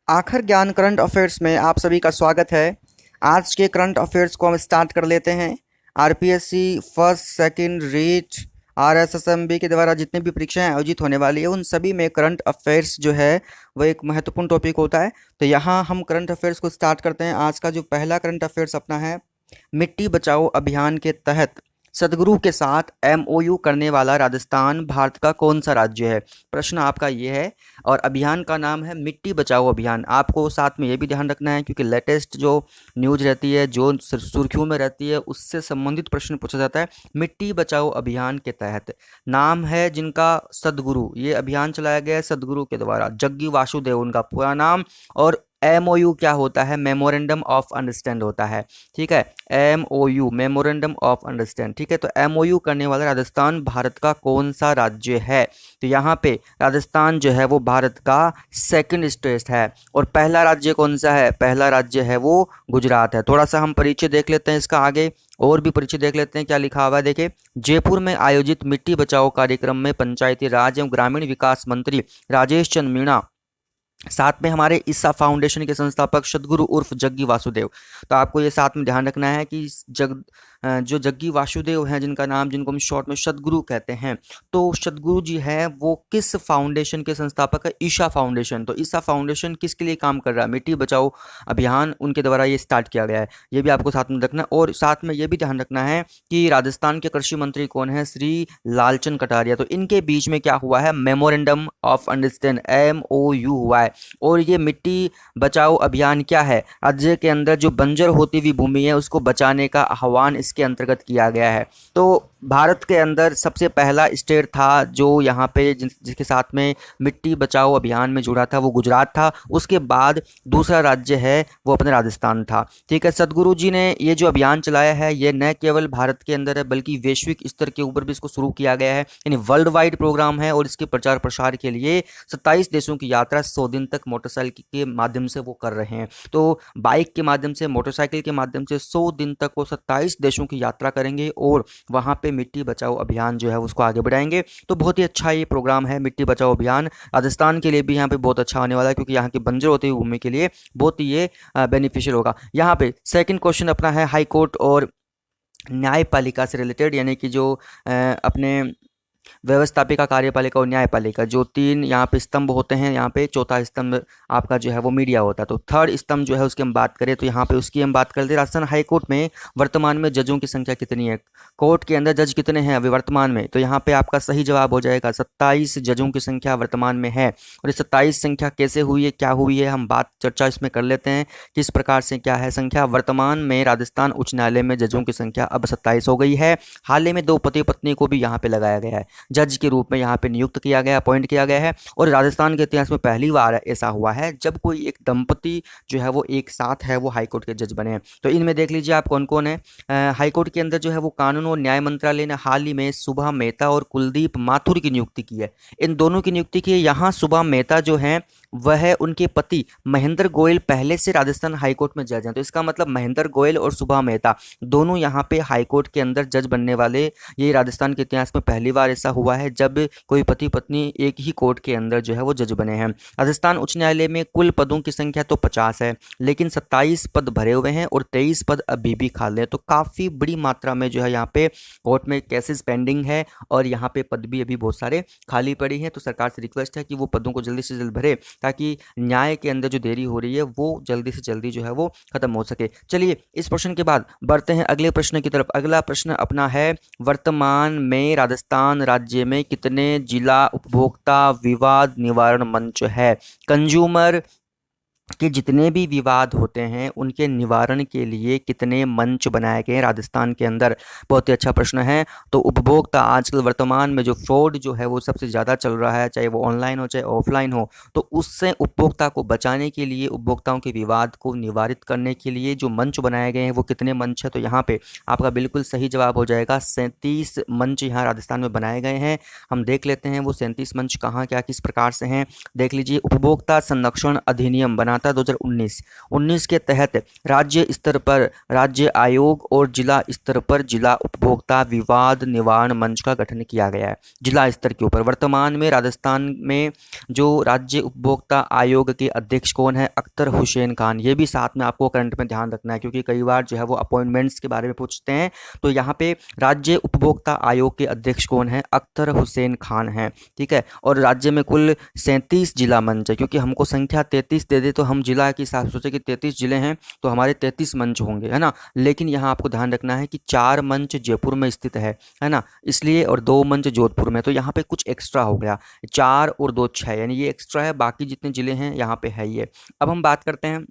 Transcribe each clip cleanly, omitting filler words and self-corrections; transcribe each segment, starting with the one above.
आखिर ज्ञान current affairs में आप सभी का स्वागत है। आज के करंट अफेयर्स को हम स्टार्ट कर लेते हैं। आरपीएससी फर्स्ट सेकंड रीट आरएसएसएमबी के द्वारा जितनी भी परीक्षाएं आयोजित होने वाली है उन सभी में करंट अफेयर्स जो है वो एक महत्वपूर्ण टॉपिक होता है। तो यहाँ हम करंट अफेयर्स को स्टार्ट करते हैं। आज का जो पहला करंट अफेयर्स अपना है, मिट्टी बचाओ अभियान के तहत सदगुरु के साथ एमओयू करने वाला राजस्थान भारत का कौन सा राज्य है। प्रश्न आपका ये है और अभियान का नाम है मिट्टी बचाओ अभियान। आपको साथ में ये भी ध्यान रखना है क्योंकि लेटेस्ट जो न्यूज रहती है, जो सुर्खियों में रहती है, उससे संबंधित प्रश्न पूछा जाता है। मिट्टी बचाओ अभियान के तहत नाम है जिनका सदगुरु, ये अभियान चलाया गया है सदगुरु के द्वारा, जग्गी वासुदेव उनका पूरा नाम। और एमओयू क्या होता है? मेमोरेंडम ऑफ अंडरस्टैंड होता है। ठीक है, एमओयू मेमोरेंडम ऑफ अंडरस्टैंड। ठीक है, तो एमओयू करने वाला राजस्थान भारत का कौन सा राज्य है? तो यहाँ पे राजस्थान जो है वो भारत का सेकंड स्टेट है। और पहला राज्य कौन सा है? पहला राज्य है वो गुजरात है। थोड़ा सा हम परिचय देख लेते हैं इसका, आगे और भी परिचय देख लेते हैं क्या लिखा हुआ है। देखिए, जयपुर में आयोजित मिट्टी बचाओ कार्यक्रम में पंचायती राज एवं ग्रामीण विकास मंत्री राजेश चंद्र मीणा, साथ में हमारे ईसा फाउंडेशन के संस्थापक सदगुरु उर्फ जग्गी वासुदेव। तो आपको ये साथ में ध्यान रखना है कि जो जग्गी वासुदेव हैं, जिनका नाम, जिनको हम शॉर्ट में सदगुरु कहते हैं, तो सदगुरु जी हैं वो किस फाउंडेशन के संस्थापक है? ईशा फाउंडेशन। तो ईशा फाउंडेशन किसके लिए काम कर रहा है? मिट्टी बचाओ अभियान उनके द्वारा ये स्टार्ट किया गया है। ये भी आपको साथ में रखना है। और साथ में ये भी ध्यान रखना है कि राजस्थान के कृषि मंत्री कौन है? श्री लालचंद कटारिया। तो इनके बीच में क्या हुआ है? मेमोरेंडम ऑफ अंडरस्टैंड, एमओयू हुआ है। और ये मिट्टी बचाओ अभियान क्या है? राज्य के अंदर जो बंजर होती हुई भूमि है उसको बचाने का आह्वान इसके अंतर्गत किया गया है। तो भारत के अंदर सबसे पहला स्टेट था जो यहाँ पे जिसके साथ में मिट्टी बचाओ अभियान में जुड़ा था वो गुजरात था। उसके बाद दूसरा राज्य है वो अपने राजस्थान था। ठीक है, सदगुरु जी ने ये जो अभियान चलाया है ये न केवल भारत के अंदर है बल्कि वैश्विक स्तर के ऊपर भी इसको शुरू किया गया है, यानी वर्ल्ड वाइड प्रोग्राम है। और इसके प्रचार प्रसार के लिए 27 देशों की यात्रा 100 दिन तक मोटरसाइकिल के माध्यम से वो कर रहे हैं। तो बाइक के माध्यम से, मोटरसाइकिल के माध्यम से 100 दिन तक वो 27 देशों की यात्रा करेंगे और वहां पे मिट्टी बचाओ अभियान जो है उसको आगे बढ़ाएंगे। तो बहुत ही अच्छा ये प्रोग्राम है मिट्टी बचाओ अभियान। राजस्थान के लिए भी यहाँ पे बहुत अच्छा होने वाला है क्योंकि यहाँ की बंजर होती हुई भूमि के लिए बहुत ही ये बेनिफिशियल होगा। यहाँ पे सेकंड क्वेश्चन अपना है हाई कोर्ट और न्यायपालिका से रिलेटेड, यानी कि जो अपने व्यवस्थापिका, कार्यपालिका और न्यायपालिका, जो तीन यहाँ पे स्तंभ होते हैं। यहाँ पे चौथा स्तंभ आपका जो है वो मीडिया होता है। तो थर्ड स्तंभ जो है उसकी हम बात करें तो यहाँ पे उसकी हम बात करते हैं। राजस्थान हाई कोर्ट में वर्तमान में जजों की संख्या कितनी है? कोर्ट के अंदर जज कितने हैं अभी वर्तमान में? तो यहाँ पे आपका सही जवाब हो जाएगा 27 जजों की संख्या वर्तमान में है। और ये 27 संख्या कैसे हुई है, क्या हुई है, हम बात चर्चा इसमें कर लेते हैं किस प्रकार से क्या है संख्या। वर्तमान में राजस्थान उच्च न्यायालय में जजों की संख्या अब 27 हो गई है। हाल ही में 2 पति पत्नी को भी यहाँ पे लगाया गया है, जज के रूप में यहाँ पे नियुक्त किया गया, अपॉइंट किया गया है। और राजस्थान के इतिहास में पहली बार ऐसा हुआ है जब कोई एक दंपति जो है वो एक साथ है वो हाईकोर्ट के जज बने हैं। तो इनमें देख लीजिए आप कौन कौन है। हाईकोर्ट के अंदर जो है वो कानून और न्याय मंत्रालय ने हाल ही में सुभा मेहता और कुलदीप माथुर की नियुक्ति की है। इन दोनों की नियुक्ति की है। यहाँ सुभा मेहता जो है वह उनके पति महेंद्र गोयल पहले से राजस्थान हाईकोर्ट में जज हैं। तो इसका मतलब महेंद्र गोयल और सुभा मेहता दोनों यहाँ पे हाईकोर्ट के अंदर जज बनने वाले, ये राजस्थान के इतिहास में पहली बार ऐसा हुआ है जब कोई पति पत्नी एक ही कोर्ट के अंदर जो है वो जज बने हैं। राजस्थान उच्च न्यायालय में कुल पदों की संख्या तो 50 है, लेकिन 27 पद भरे हुए हैं और 23 पद अभी भी खाली हैं। तो काफ़ी बड़ी मात्रा में जो है यहाँ पे कोर्ट में केसेस पेंडिंग है और यहाँ पे पद भी अभी बहुत सारे खाली पड़ी हैं। तो सरकार से रिक्वेस्ट है कि वो पदों को जल्दी से जल्द भरे ताकि न्याय के अंदर जो देरी हो रही है वो जल्दी से जल्दी जो है वो खत्म हो सके। चलिए, इस प्रश्न के बाद बढ़ते हैं अगले प्रश्न की तरफ। अगला प्रश्न अपना है, वर्तमान में राजस्थान राज्य में कितने जिला उपभोक्ता विवाद निवारण मंच है? कंज्यूमर कि जितने भी विवाद होते हैं उनके निवारण के लिए कितने मंच बनाए गए हैं राजस्थान के अंदर? बहुत ही अच्छा प्रश्न है। तो उपभोक्ता आजकल वर्तमान में जो फ्रॉड जो है वो सबसे ज़्यादा चल रहा है, चाहे वो ऑनलाइन हो चाहे ऑफलाइन हो, तो उससे उपभोक्ता को बचाने के लिए, उपभोक्ताओं के विवाद को निवारित करने के लिए जो मंच बनाए गए हैं वो कितने मंच है? तो यहाँ पे आपका बिल्कुल सही जवाब हो जाएगा 37 मंच यहाँ राजस्थान में बनाए गए हैं। हम देख लेते हैं वो 37 मंच कहाँ क्या किस प्रकार से हैं। देख लीजिए, उपभोक्ता संरक्षण अधिनियम बनाने बना था 2019। 19 के तहत राज्य स्तर पर राज्य आयोग और जिला स्तर पर जिला उपभोक्ता विवाद निवारण मंच का गठन किया गया है, जिला स्तर के ऊपर। वर्तमान में राजस्थान में जो राज्य उपभोक्ता आयोग के अध्यक्ष कौन है? अख्तर हुसैन खान। ये भी साथ में आपको करंट में ध्यान रखना है, क्योंकि कई बार जो है वो अपॉइंटमेंट्स के बारे में पूछते हैं। तो यहाँ पे राज्य उपभोक्ता आयोग के अध्यक्ष कौन है? अख्तर हुसैन खान है, ठीक है। और राज्य में कुल 37 जिला मंच है, क्योंकि हमको संख्या 33 दे दे तो हम जिला के हिसाब से सोचे कि 33 जिले हैं तो हमारे 33 मंच होंगे, है ना। लेकिन यहाँ आपको ध्यान रखना है कि 4 मंच जयपुर में स्थित है ना, इसलिए, और 2 मंच जोधपुर में। तो यहाँ पे कुछ एक्स्ट्रा हो गया, 4 और 2 6, यानी ये एक्स्ट्रा है, बाकी जितने जिले हैं यहाँ पे है ये। अब हम बात करते हैं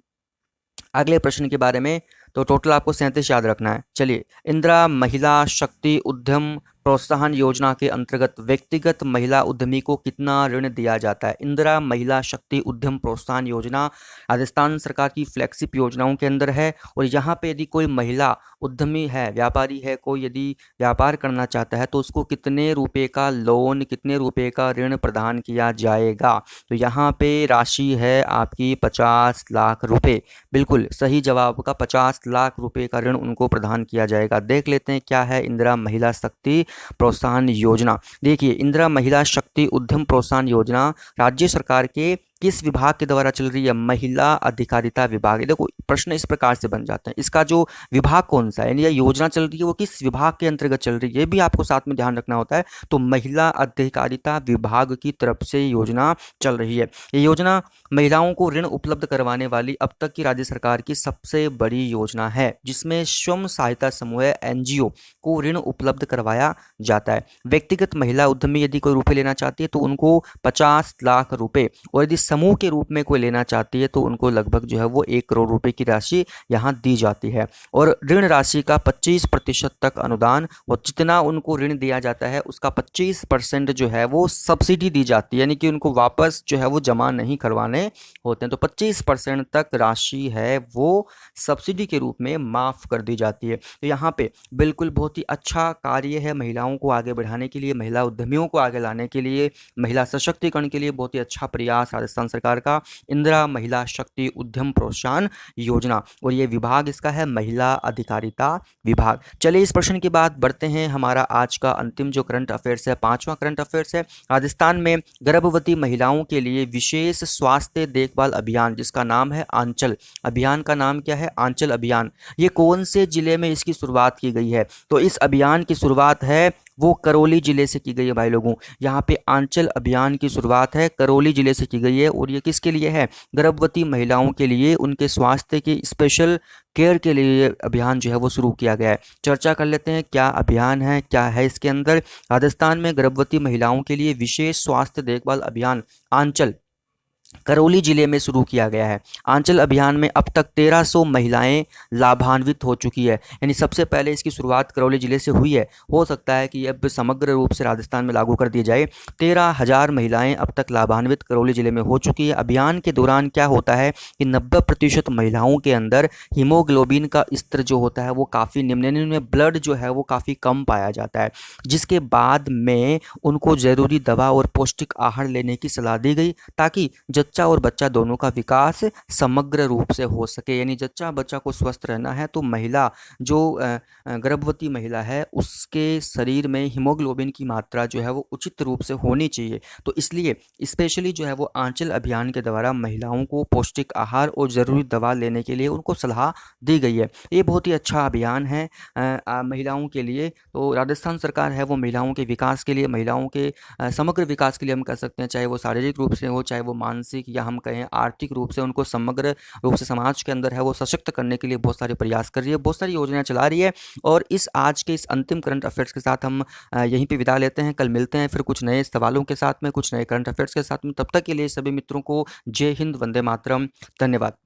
अगले प्रश्न के बारे में। तो टोटल आपको 37 याद रखना है। चलिए, इंदिरा महिला शक्ति उद्यम प्रोत्साहन योजना के अंतर्गत व्यक्तिगत महिला उद्यमी को कितना ऋण दिया जाता है? इंदिरा महिला शक्ति उद्यम प्रोत्साहन योजना राजस्थान सरकार की फ्लैगशिप योजनाओं के अंदर है। और यहाँ पे यदि कोई महिला उद्यमी है, व्यापारी है, कोई यदि व्यापार करना चाहता है तो उसको कितने रुपए का लोन, कितने रुपए का ऋण प्रदान किया जाएगा? तो यहाँ पे राशि है आपकी 50 लाख रुपए। बिल्कुल सही जवाब का 50 लाख रुपए का ऋण उनको प्रदान किया जाएगा। देख लेते हैं क्या है इंदिरा महिला शक्ति प्रोत्साहन योजना। देखिए, इंदिरा महिला शक्ति उद्यम प्रोत्साहन योजना राज्य सरकार के किस विभाग के द्वारा चल रही है? महिला अधिकारिता विभाग। देखो, प्रश्न इस प्रकार से बन जाते हैं, इसका जो विभाग कौन सा है, यानी यह योजना चल रही है वो किस विभाग के अंतर्गत चल रही है, ये भी आपको साथ में ध्यान रखना होता है। तो महिला अधिकारिता विभाग की तरफ से योजना चल रही है। ये योजना महिलाओं को ऋण उपलब्ध करवाने वाली अब तक की राज्य सरकार की सबसे बड़ी योजना है, जिसमें स्वयं सहायता समूह NGO को ऋण उपलब्ध करवाया जाता है। व्यक्तिगत महिला उद्यमी यदि कोई रुपए लेना चाहती है तो उनको 50 लाख रुपए, और यदि समूह के रूप में कोई लेना चाहती है तो उनको लगभग जो है वो 1 करोड़ रुपए की राशि यहाँ दी जाती है। और ऋण राशि का 25% तक अनुदान, और जितना उनको ऋण दिया जाता है उसका 25% जो है वो सब्सिडी दी जाती है, यानी कि उनको वापस जो है वो जमा नहीं करवाने होते हैं। तो 25% तक राशि है वो सब्सिडी के रूप में माफ कर दी जाती है। तो यहाँ पे बिल्कुल बहुत ही अच्छा कार्य है महिलाओं को आगे बढ़ाने के लिए, महिला उद्यमियों को आगे लाने के लिए, महिला सशक्तिकरण के लिए बहुत ही अच्छा प्रयास राजस्थान सरकार का इंदिरा महिला शक्ति उद्यम प्रोत्साहन योजना। और ये विभाग इसका है महिला अधिकारिता विभाग। चलिए, इस प्रश्न के बाद बढ़ते हैं हमारा आज का अंतिम जो करंट अफेयर्स है, 5वां करंट अफेयर्स है। राजस्थान में गर्भवती महिलाओं के लिए विशेष स्वास्थ्य देखभाल अभियान, जिसका नाम है आंचल। अभियान का नाम क्या है? आंचल अभियान। ये कौन से जिले में इसकी शुरुआत की गई है? तो इस अभियान की शुरुआत है वो करौली जिले से की गई है भाई लोगों। यहाँ पे आंचल अभियान की शुरुआत है करौली जिले से की गई है। और ये किसके लिए है? गर्भवती महिलाओं के लिए, उनके स्वास्थ्य के स्पेशल केयर के लिए अभियान जो है वो शुरू किया गया है। चर्चा कर लेते हैं क्या अभियान है, क्या है इसके अंदर। राजस्थान में गर्भवती महिलाओं के लिए विशेष स्वास्थ्य देखभाल अभियान आंचल करौली जिले में शुरू किया गया है। आंचल अभियान में अब तक 1300 महिलाएं लाभान्वित हो चुकी है, यानी सबसे पहले इसकी शुरुआत करौली जिले से हुई है। हो सकता है कि अब समग्र रूप से राजस्थान में लागू कर दी जाए। 13,000 महिलाएं अब तक लाभान्वित करौली जिले में हो चुकी है। अभियान के दौरान क्या होता है कि 90% महिलाओं के अंदर हीमोग्लोबिन का स्तर जो होता है वो काफ़ी निम्न में, ब्लड जो है वो काफ़ी कम पाया जाता है, जिसके बाद में उनको ज़रूरी दवा और पौष्टिक आहार लेने की सलाह दी गई, ताकि जच्चा और बच्चा दोनों का विकास समग्र रूप से हो सके। यानी जच्चा बच्चा को स्वस्थ रहना है तो महिला जो गर्भवती महिला है उसके शरीर में हीमोग्लोबिन की मात्रा जो है वो उचित रूप से होनी चाहिए। तो इसलिए स्पेशली जो है वो आंचल अभियान के द्वारा महिलाओं को पौष्टिक आहार और ज़रूरी दवा लेने के लिए उनको सलाह दी गई है। ये बहुत ही अच्छा अभियान है महिलाओं के लिए। तो राजस्थान सरकार है वो महिलाओं के विकास के लिए, महिलाओं के समग्र विकास के लिए हम कह सकते हैं, चाहे वो शारीरिक रूप से हो, चाहे वो मानसिक या हम कहें आर्थिक रूप से, उनको समग्र रूप से समाज के अंदर है वो सशक्त करने के लिए बहुत सारे प्रयास कर रही है, बहुत सारी योजनाएं चला रही है। और इस आज के इस अंतिम करंट अफेयर्स के साथ हम यहीं पे विदा लेते हैं। कल मिलते हैं फिर कुछ नए सवालों के साथ में, कुछ नए करंट अफेयर्स के साथ में। तब तक के लिए सभी मित्रों को जय हिंद, वंदे मातरम, धन्यवाद।